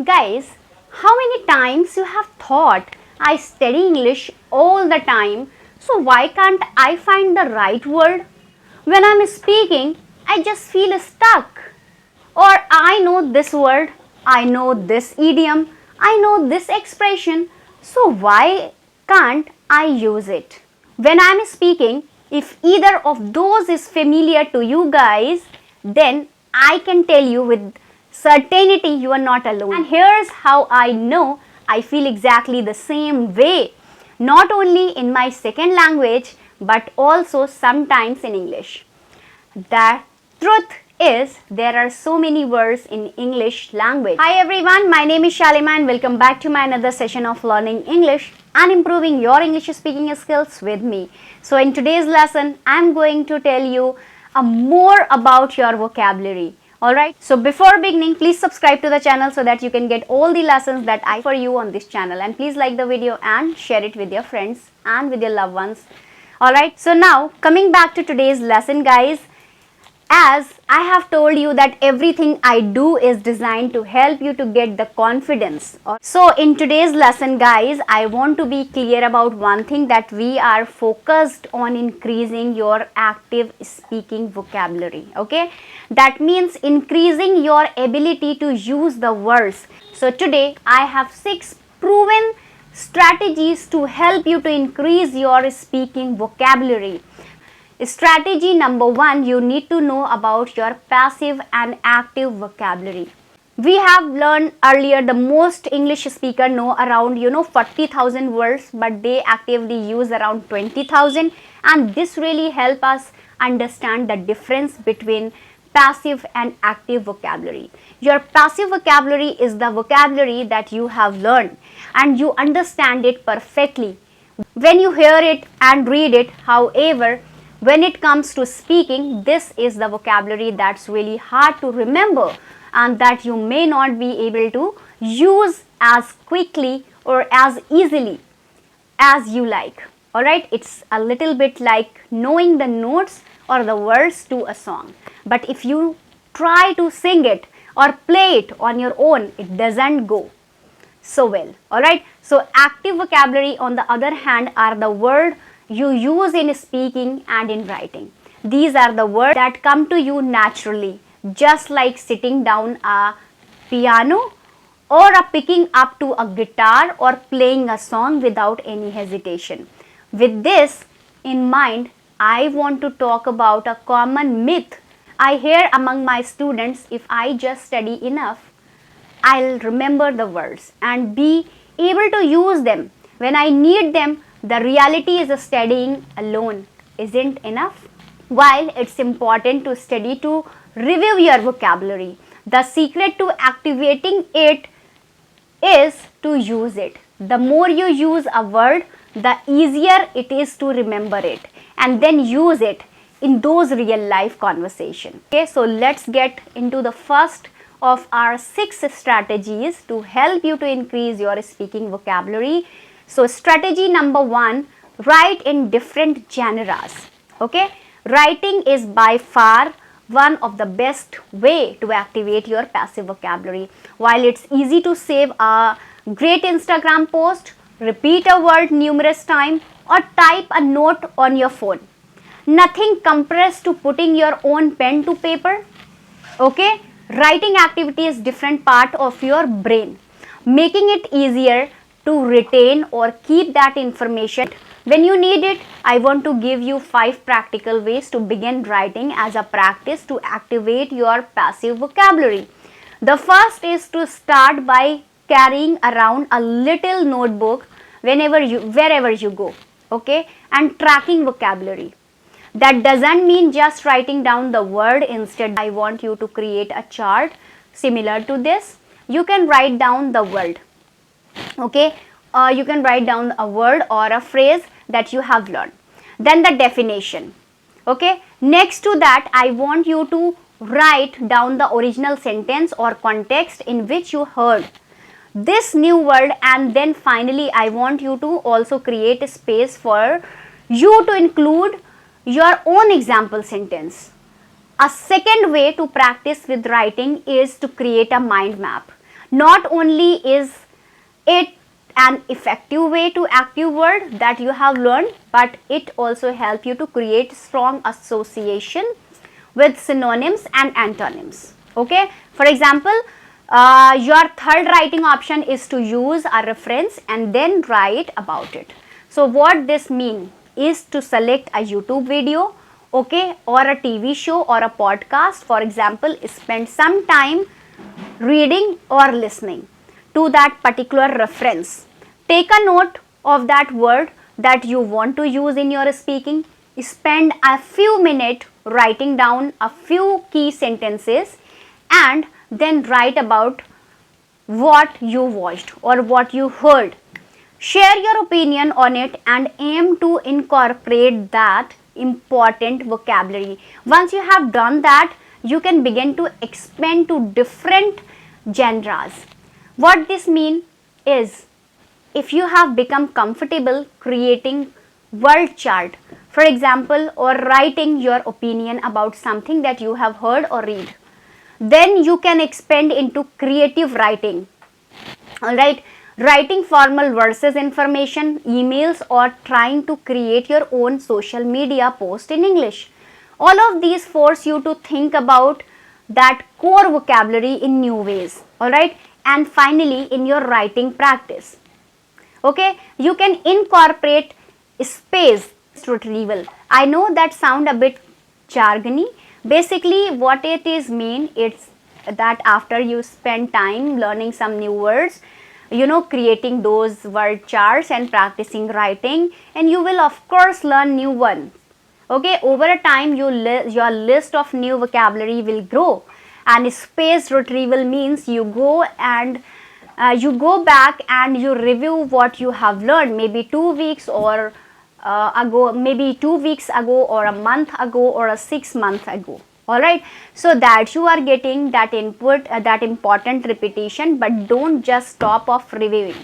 Guys, how many times you have thought I study English all the time, so why can't I find the right word? When I'm speaking, I just feel stuck. Or I know this word, I know this idiom, I know this expression, so why can't I use it? When I'm speaking, if either of those is familiar to you guys, then I can tell you with certainty you are not alone. And here's how I know I feel exactly the same way, not only in my second language but also sometimes in English. The truth is there are so many words in English language. Hi everyone, my name is Shalima and welcome back to my another session of learning English and improving your English speaking skills with me. So in today's lesson, I'm going to tell you more about your vocabulary. Alright, so before beginning, please subscribe to the channel so that you can get all the lessons that I for you on this channel, and please like the video and share it with your friends and with your loved ones. Alright, so now coming back to today's lesson guys, as I have told you that everything I do is designed to help you to get the confidence. So in today's lesson guys, I want to be clear about one thing, that we are focused on increasing your active speaking vocabulary. Okay, that means increasing your ability to use the words. So today I have 6 proven strategies to help you to increase your speaking vocabulary. Strategy number 1, you need to know about your passive and active vocabulary. We have learned earlier the most English speaker know around 40,000 words, but they actively use around 20,000, and this really help us understand the difference between passive and active vocabulary. Your passive vocabulary is the vocabulary that you have learned and you understand it perfectly when you hear it and read it. However, when it comes to speaking, this is the vocabulary that's really hard to remember and that you may not be able to use as quickly or as easily as you like. Alright, it's a little bit like knowing the notes or the words to a song. But if you try to sing it or play it on your own, it doesn't go so well. Alright, so active vocabulary on the other hand are the words you use in speaking and in writing. These are the words that come to you naturally, just like sitting down a piano or picking up to a guitar or playing a song without any hesitation. With this in mind, I want to talk about a common myth I hear among my students. If I just study enough, I'll remember the words and be able to use them when I need them. The reality is studying alone isn't enough. While it's important to study to review your vocabulary, the secret to activating it is to use it. The more you use a word, the easier it is to remember it and then use it in those real life conversations. Okay, so let's get into the first of our 6 strategies to help you to increase your speaking vocabulary. So strategy number 1, write in different genres. Okay, writing is by far one of the best way to activate your passive vocabulary. While it's easy to save a great Instagram post, repeat a word numerous times, or type a note on your phone, nothing compares to putting your own pen to paper. Okay, writing activity is different part of your brain, making it easier to retain or keep that information when you need it. I want to give you 5 practical ways to begin writing as a practice to activate your passive vocabulary. The first is to start by carrying around a little notebook wherever you go, okay, and tracking vocabulary. That doesn't mean just writing down the word. Instead, I want you to create a chart similar to this. You can write down the word. Okay, you can write down a word or a phrase that you have learned. Then the definition. Okay, next to that, I want you to write down the original sentence or context in which you heard this new word, and then finally I want you to also create a space for you to include your own example sentence. A second way to practice with writing is to create a mind map. Not only is it an effective way to active word that you have learned, but it also help you to create strong association with synonyms and antonyms. Okay, for example, your third writing option is to use a reference and then write about it. So what this means is to select a YouTube video, okay, or a TV show or a podcast. For example, spend some time reading or listening to that particular reference. Take a note of that word that you want to use in your speaking. Spend a few minutes writing down a few key sentences and then write about what you watched or what you heard. Share your opinion on it and aim to incorporate that important vocabulary. Once you have done that, you can begin to expand to different genres. What this means is, if you have become comfortable creating word chart, for example, or writing your opinion about something that you have heard or read, then you can expand into creative writing. Alright, writing formal versus information, emails, or trying to create your own social media post in English. All of these force you to think about that core vocabulary in new ways. Alright, and finally in your writing practice. Okay, you can incorporate space retrieval. I know that sound a bit jargony. Basically what it is mean, it's that after you spend time learning some new words, creating those word charts and practicing writing, and you will of course learn new ones. Okay, over a time your list of new vocabulary will grow. And space retrieval means you go back and you review what you have learned, maybe 2 weeks or maybe 2 weeks ago, or a month ago, or a 6 months ago. Alright, so that you are getting that input, that important repetition, but don't just stop of reviewing.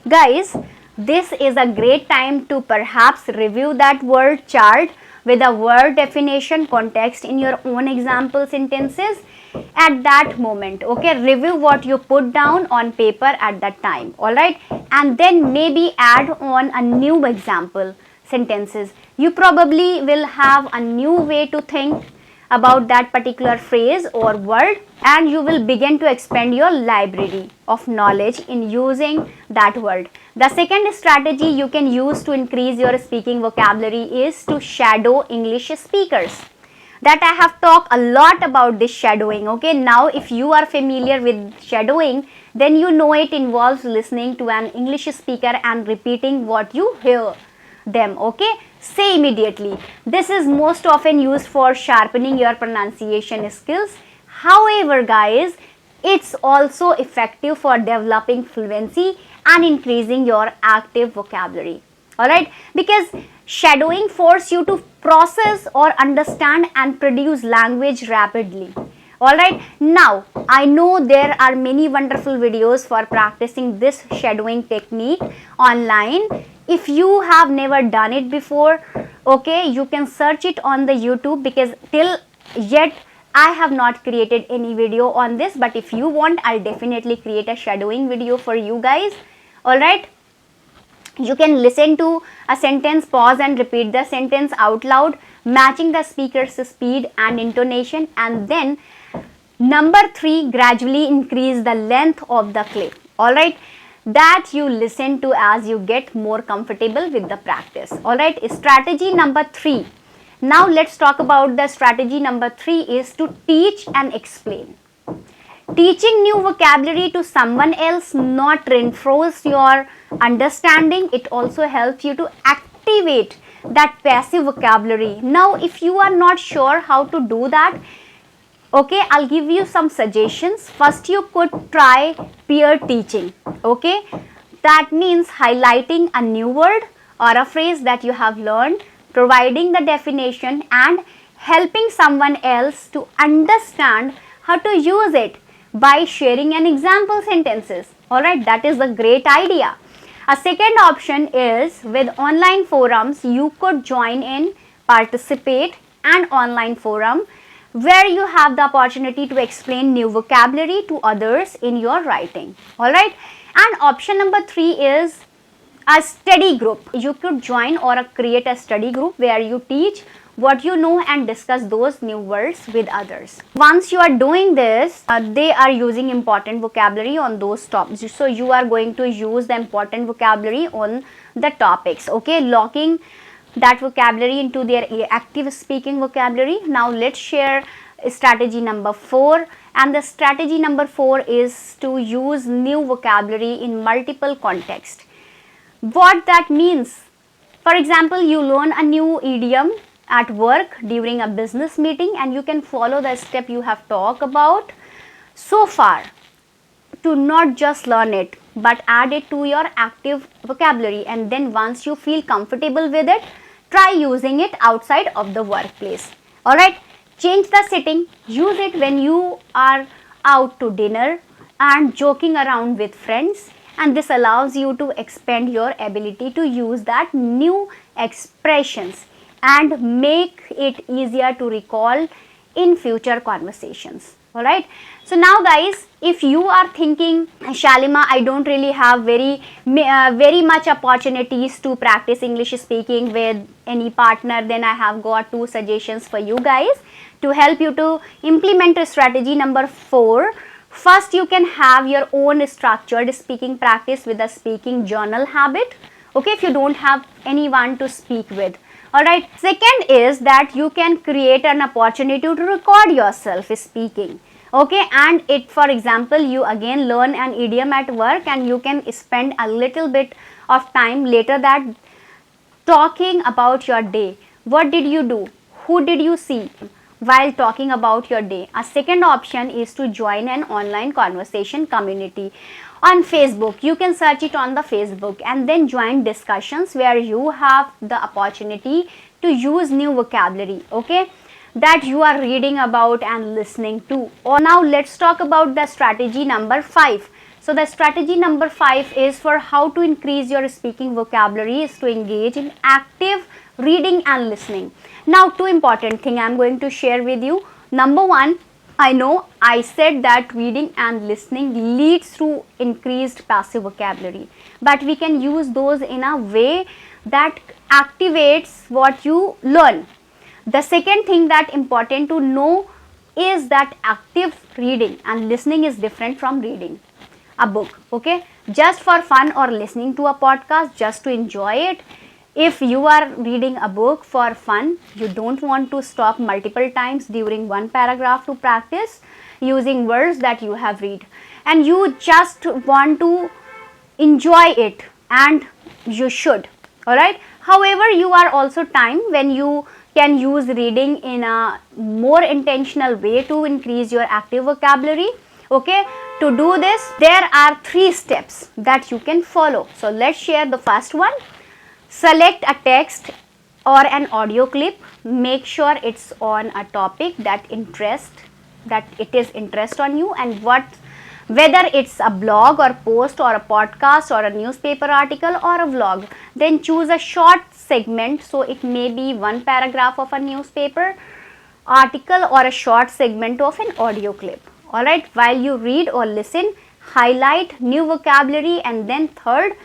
Guys, this is a great time to perhaps review that word chart with a word definition context in your own example sentences at that moment. Okay, review what you put down on paper at that time. Alright, and then maybe add on a new example sentences. You probably will have a new way to think about that particular phrase or word, and you will begin to expand your library of knowledge in using that word. The second strategy you can use to increase your speaking vocabulary is to shadow English speakers. That I have talked a lot about this shadowing. Okay, now if you are familiar with shadowing, then you know it involves listening to an English speaker and repeating what you hear them. Okay, say immediately. This is most often used for sharpening your pronunciation skills. However, guys, it's also effective for developing fluency and increasing your active vocabulary. Alright, because shadowing forces you to process or understand and produce language rapidly. Alright, now I know there are many wonderful videos for practicing this shadowing technique online. If you have never done it before, okay, you can search it on the YouTube, because till yet I have not created any video on this, but if you want, I'll definitely create a shadowing video for you guys. Alright, you can listen to a sentence, pause and repeat the sentence out loud, matching the speaker's speed and intonation, and then number 3, gradually increase the length of the clip. Alright, that you listen to as you get more comfortable with the practice. Alright, strategy number 3. Now let's talk about the strategy number 3 is to teach and explain. Teaching new vocabulary to someone else not reinforce your understanding, it also helps you to activate that passive vocabulary. Now if you are not sure how to do that, okay, I'll give you some suggestions. First, you could try peer teaching. Okay, that means highlighting a new word or a phrase that you have learned, providing the definition and helping someone else to understand how to use it by sharing an example sentences. Alright, that is a great idea. A second option is with online forums. You could join in, participate an online forum where you have the opportunity to explain new vocabulary to others in your writing. Alright, and option number 3 is a study group. You could join or create a study group where you teach what you know and discuss those new words with others. Once you are doing this, they are using important vocabulary on those topics. So you are going to use the important vocabulary on the topics. Okay, locking that vocabulary into their active speaking vocabulary. Now let's share strategy number 4, and the strategy number 4 is to use new vocabulary in multiple contexts. What that means, for example, you learn a new idiom at work during a business meeting, and you can follow the step you have talked about so far to not just learn it but add it to your active vocabulary, and then once you feel comfortable with it, try using it outside of the workplace. Alright, change the setting, use it when you are out to dinner and joking around with friends, and this allows you to expand your ability to use that new expressions and make it easier to recall in future conversations. Alright, so now guys, if you are thinking, Shalima, I don't really have very much opportunities to practice English speaking with any partner, then I have got 2 suggestions for you guys to help you to implement strategy number 4. First, you can have your own structured speaking practice with a speaking journal habit. Okay, if you don't have anyone to speak with. Alright, second is that you can create an opportunity to record yourself speaking. Okay, and it, for example, you again learn an idiom at work and you can spend a little bit of time later that talking about your day. What did you do? Who did you see while talking about your day? A second option is to join an online conversation community on Facebook. You can search it on the Facebook and then join discussions where you have the opportunity to use new vocabulary, okay, that you are reading about and listening to. Or now let's talk about the strategy number 5. So the strategy number 5 is for how to increase your speaking vocabulary is to engage in active reading and listening. Now 2 important things I am going to share with you. Number 1, I know I said that reading and listening leads to increased passive vocabulary, but we can use those in a way that activates what you learn. The second thing that important to know is that active reading and listening is different from reading a book. Okay, just for fun or listening to a podcast just to enjoy it. If you are reading a book for fun, you don't want to stop multiple times during one paragraph to practice using words that you have read, and you just want to enjoy it, and you should. Alright, however, you are also time when you can use reading in a more intentional way to increase your active vocabulary. Okay, to do this there are 3 steps that you can follow. So let's share the first one. Select a text or an audio clip. Make sure it's on a topic that it is interest on you, and whether it's a blog or post or a podcast or a newspaper article or a vlog. Then choose a short segment, so it may be 1 paragraph of a newspaper article or a short segment of an audio clip. Alright, while you read or listen, highlight new vocabulary, and then third,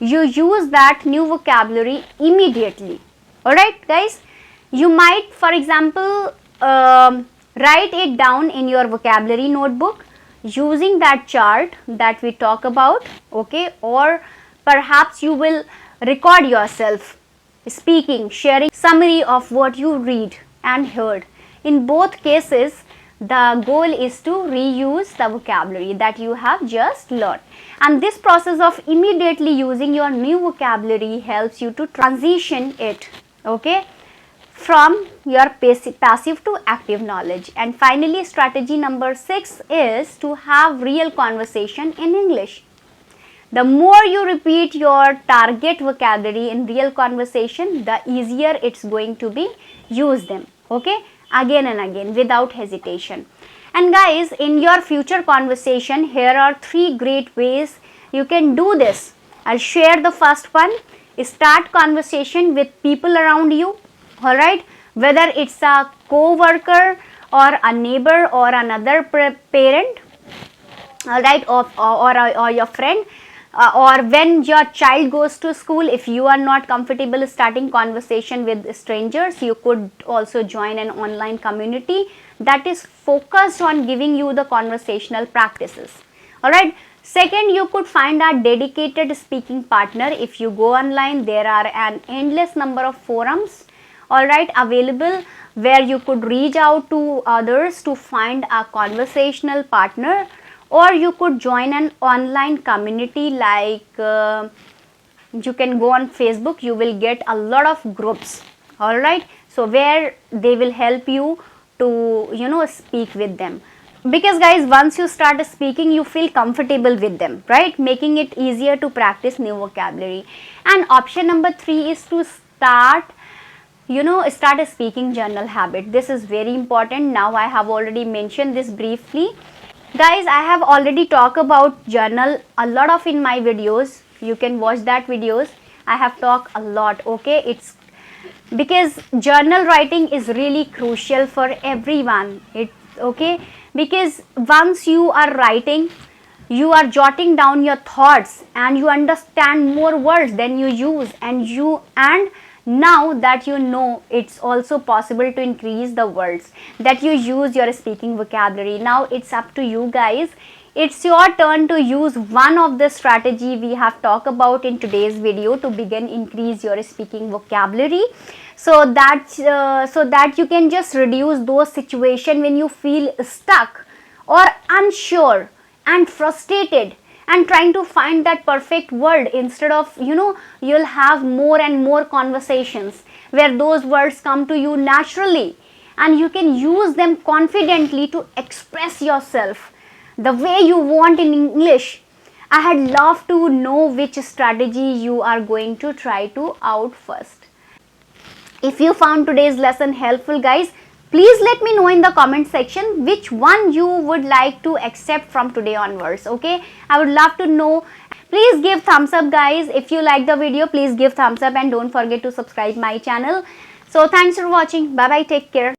you use that new vocabulary immediately. Alright guys, you might, for example, write it down in your vocabulary notebook using that chart that we talk about. Okay, or perhaps you will record yourself speaking, sharing summary of what you read and heard. In both cases, the goal is to reuse the vocabulary that you have just learned, and this process of immediately using your new vocabulary helps you to transition it, okay, from your passive to active knowledge. And finally, strategy number 6 is to have real conversation in English. The more you repeat your target vocabulary in real conversation, the easier it's going to be use them, okay, again and again without hesitation. And guys, in your future conversation, here are 3 great ways you can do this. I'll share the first one. Start conversation with people around you. Alright, whether it's a co-worker or a neighbor or another parent, all right, or your friend, or when your child goes to school. If you are not comfortable starting conversation with strangers, you could also join an online community that is focused on giving you the conversational practices. All right. Second, you could find a dedicated speaking partner. If you go online, there are an endless number of forums, all right, available, where you could reach out to others to find a conversational partner, or you could join an online community like you can go on Facebook. You will get a lot of groups, all right, so where they will help you to speak with them, because guys, once you start speaking, you feel comfortable with them, right, making it easier to practice new vocabulary. And option number 3 is to start a speaking journal habit. This is very important. Now I have already mentioned this briefly. Guys, I have already talked about journal a lot of in my videos. You can watch that videos. I have talked a lot, okay? It's because journal writing is really crucial for everyone. It's okay, because once you are writing, you are jotting down your thoughts and you understand more words than you use, and now that you know, it's also possible to increase the words that you use your speaking vocabulary. Now it's up to you guys. It's your turn to use one of the strategy we have talked about in today's video to begin increase your speaking vocabulary, so that you can just reduce those situation when you feel stuck or unsure and frustrated and trying to find that perfect word. Instead of you'll have more and more conversations where those words come to you naturally and you can use them confidently to express yourself the way you want in English. I had loved to know which strategy you are going to try to out first. If you found today's lesson helpful, guys, please let me know in the comment section which one you would like to accept from today onwards, okay? I would love to know. Please give thumbs up, guys. If you like the video, please give thumbs up and don't forget to subscribe my channel. So thanks for watching. Bye bye. Take care.